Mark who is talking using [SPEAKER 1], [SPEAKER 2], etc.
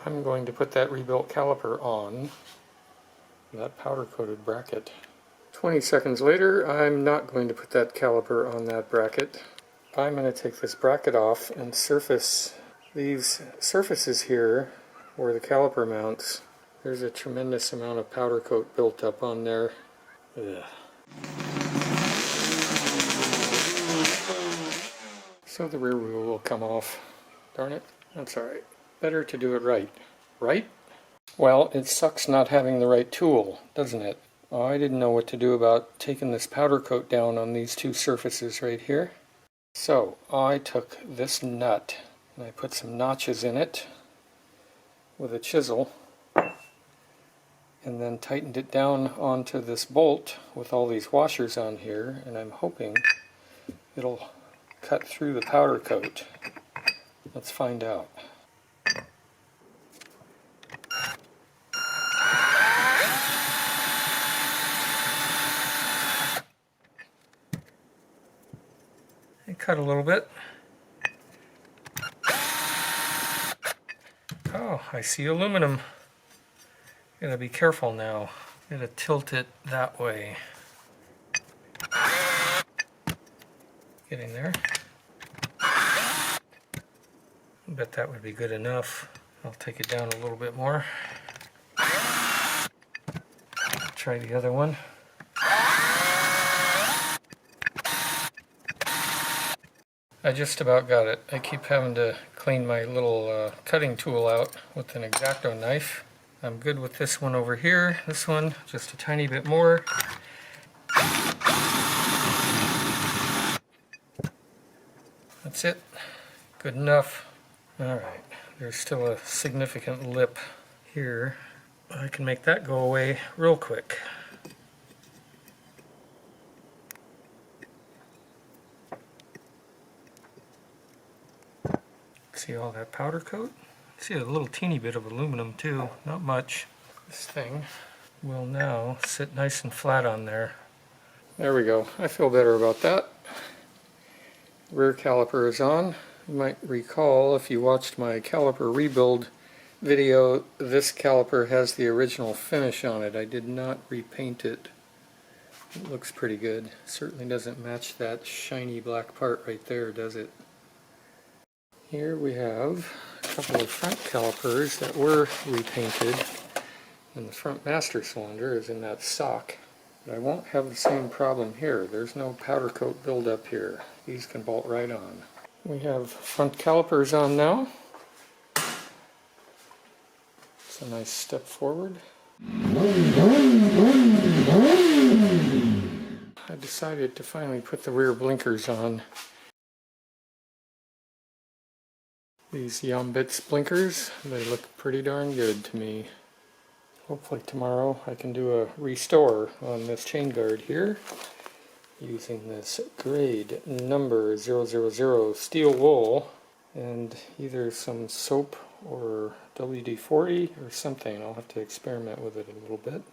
[SPEAKER 1] I'm going to put that rebuilt caliper on that powder-coated bracket. 20 seconds later, I'm not going to put that caliper on that bracket. I'm going to take this bracket off and surface these surfaces here where the caliper mounts. There's a tremendous amount of powder coat built up on there. Ugh. So the rear wheel will come off. Darn it, that's alright. Better to do it right. Right? Well, it sucks not having the right tool, doesn't it? Oh, I didn't know what to do about taking this powder coat down on these two surfaces right here. So I took this nut and I put some notches in it with a chisel and then tightened it down onto this bolt with all these washers on here, and I'm hoping it'll cut through the powder coat. Let's find out. It cut a little bit. Oh, I see aluminum. Gotta be careful now. Gotta tilt it that way. Getting there. I bet that would be good enough. I'll take it down a little bit more. Try the other one. I just about got it. I keep having to clean my little cutting tool out with an X-Acto knife. I'm good with this one over here. This one, just a tiny bit more. That's it. Good enough. Alright, there's still a significant lip here. I can make that go away real quick. See all that powder coat? See a little teeny bit of aluminum too, not much. This thing will now sit nice and flat on there. There we go. I feel better about that. Rear caliper is on. You might recall if you watched my caliper rebuild video, this caliper has the original finish on it. I did not repaint it. It looks pretty good. Certainly doesn't match that shiny black part right there, does it? Here we have a couple of front calipers that were repainted, and the front master cylinder is in that sock. But I won't have the same problem here. There's no powder coat buildup here. These can bolt right on. We have front calipers on now. It's a nice step forward. I decided to finally put the rear blinkers on. These Yambits blinkers, they look pretty darn good to me. Hopefully tomorrow I can do a restore on this chain guard here using this grade number 000 steel wool and either some soap or WD-40 or something. I'll have to experiment with it a little bit.